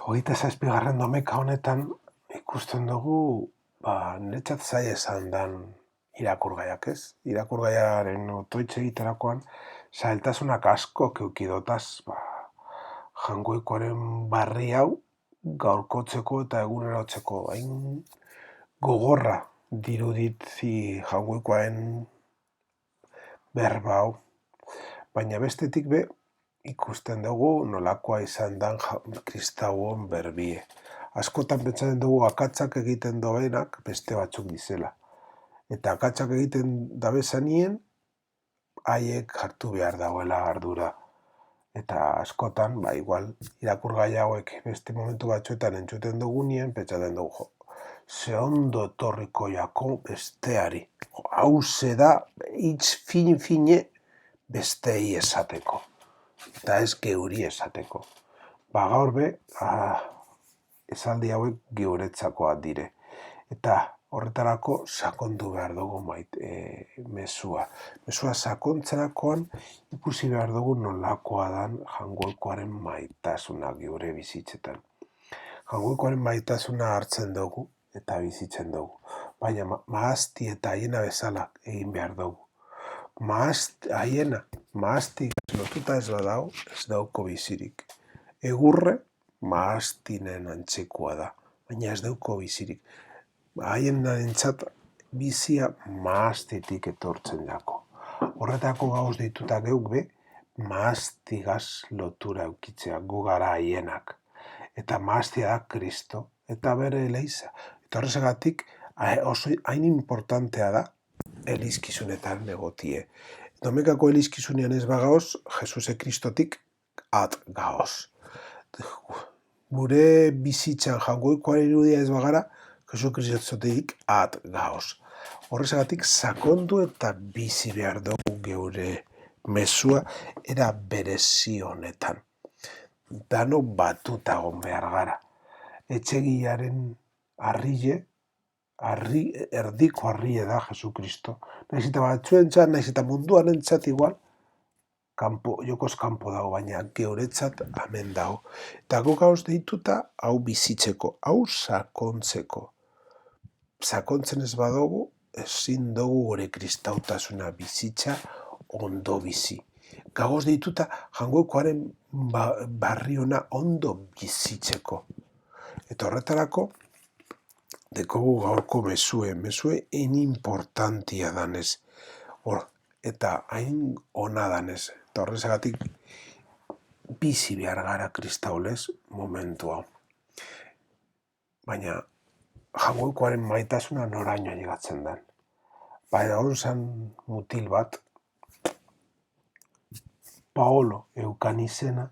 27. domeka honetan ikusten dugu, niretzat zaila esan dan irakurgaiak, ez? Irakurgaiaren otoitz egiterakoan, zailtasunak asko keukidotaz, jangoikoaren barri hau gaurkotzeko eta egunerotzeko. Hain gogorra diruditzi jangoikoaren berba hau. Baina bestetik be, ikusten dugu nolakoa izan dan kristauon berbie. Askotan pentsatzen dugu akatsak egiten dobenak beste batzuk dizela. Eta akatsak egiten dabezanien, haiek hartu behar dagoela ardura. Eta askotan, igual, irakurgai hauek beste momentu batzuetan entzuten dugunien, pentsatzen dugu, ze ondo etorriko jako besteari. Hauze da, hitz fine bestei esateko. Eta ez geuri esateko. Gaur be, esaldi hauek geuretzakoak dire. Eta horretarako sakondu behar dugu mesua. Mesua sakontzerakoan ikusi behar dugu nolakoa dan jangoikoaren maitasuna geure bizitzetan. Jangoikoaren maitasuna hartzen dugu eta bizitzen dugu. Baina maazti eta haiena bezala egin behar dugu. Maaztik lotuta ez badau, ez dauko bizirik. Egurre, maaztinen antzekoa da, baina ez dauko bizirik. Haien entzat bizia maaztetik etortzen dako. Horretako gauz dituta geuk be, maaztigaz lotura eukitzea, gu gara haienak. Eta maaztia da Kristo, eta bere eleiza. Eta horrezagatik, hain importantea da, elizkizunetan egotie. Domekako elizkizunean ez bagaoz, Jesuse Kristotik at gaoz. Gure bizitzan jangoikoaren irudia ez bagara, Jesu Kristotik at gaoz. Horrezagatik sakondu eta bizi behar dugu geure mesua era berezi honetan. Dano batuta egon behar gara. Etxegiaren erdiko arrie da Jesu Kristo. Naiz eta batzuentzat, naiz eta munduan entzat igual, jokoz kanpo dago, baina geuretzat hemen dago. Eta guk gauz deituta, hau bizitzeko, hau sakontzeko. Sakontzen ez badugu, ezin dugu gure kristautasuna bizitza ondo bizi. Gagoz deituta, jangoikoaren barri ona ondo bizitzeko. Eta horretarako, dekogu gaurko mesue hain importantia danez, eta hain ona danez. Eta horrezagatik bizi behar gara kristaulez momentu hau. Baina jangoikoaren maitasuna noraino llegatzen den. Egon zan mutil bat, Paolo eukan izena,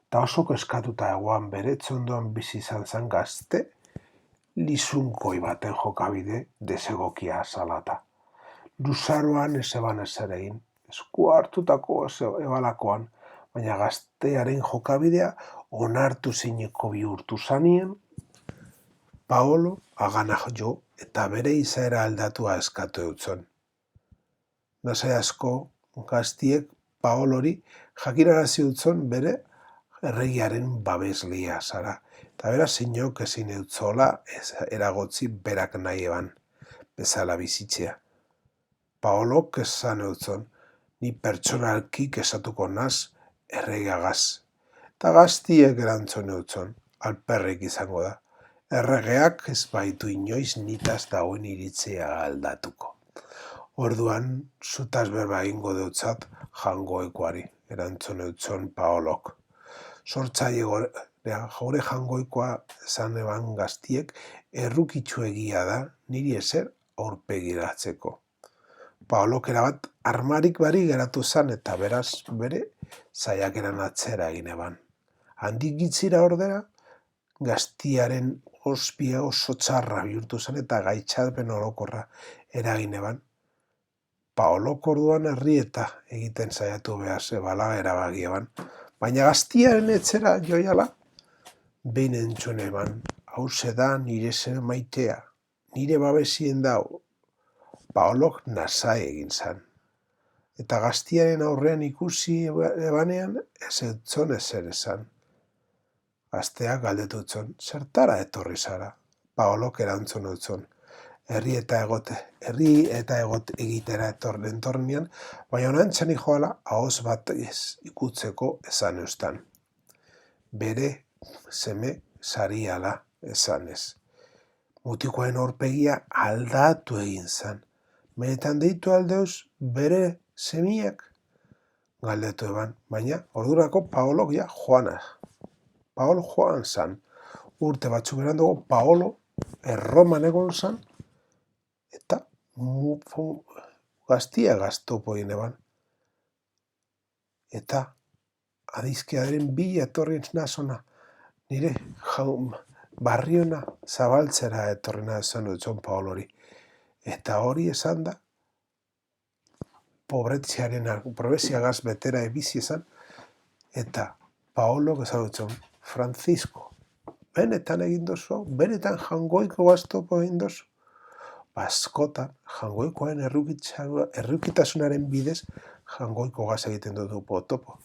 eta oso eskatuta egoan bere ondoan bizi izan zen gazte, lizunkoi baten jokabide desegokia salata. Luzaroan ez eban ezer egin, eskua hartutako ebalakoan, baina gaztearen jokabidea onartu zineko bihurtu zanien, Paolo agana jo eta bere izaera aldatua eskatu eutzen. Nasai asko gaztiek Paolori jakinarazi utzon bere erregiaren babeslia zara. Eta bera zinok ezin eutzola eragotzi berak nahi eban bezala bizitzea. Paolok esan eutzon, ni pertsonalki kesatuko naz erregeagaz. Eta gaztiek erantzon eutzon, alperrik izango da. Erregeak ez baitu inoiz nitaz dauen iritzea aldatuko. Orduan, zutaz berba egingo deutzat jangoikoari, erantzun eutzon Paolok. Sortzaile jaure jangoikoa esan eban gaztiek errukitzu egia da niri ezer aurpegiratzeko. Paolok erabat armarik bari geratu zan eta beraz bere zaiakeran atzera egin eban. Handik gitzira ordera, gaztiaren ospia oso txarra bihurtu zen eta gaitxapen orokorra eragin eban. Paolok orduan herrieta egiten saiatu behar zebala erabagi eban. Baina gaztiaren etzera joiala, behin entzun eban, hauze da nire zen maitea, nire babesien dau. Paolok nasai egin zan. Eta gaztiaren aurrean ikusi ebanean ez eutzon ezer esan. Asteak galdetutzon, zertara etorri zara? Paolok erantzun utzon, herri eta egot egitera entornian, baina onantzani joala ahoz bat ikutzeko esan eustan. Bere seme sariala esanez. Mutikoen aurpegia aldatu egin zan. Benetan deitu aldeuz bere semiak? Galdetu eban, baina ordurako Paolok ja Paolo joan zan. Urte batzuk beranduago Paolo Erroman egon zan, eta gaztia topo egin eban. Eta adizkiadaren bila etorri nazona, nire barriona zabaltzera etorri nazon dutzon Paolori. Eta hori esan da, pobreziagaz betera ebizi esan, eta Paolok esan dutzon, Francisco, benetan egin dozu, benetan jangoiko gaztopo egin dozu. Askotan, jangoikoaren errukitasunaren bidez, jangoiko gaz egiten dutu topo.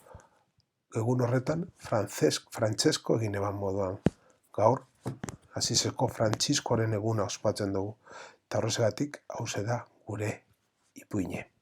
Egun horretan, Frantzesko egin eban moduan. Gaur, Asiseko Frantziskoren eguna ospatzen dugu. Eta horregatik, hauze da gure ipuine.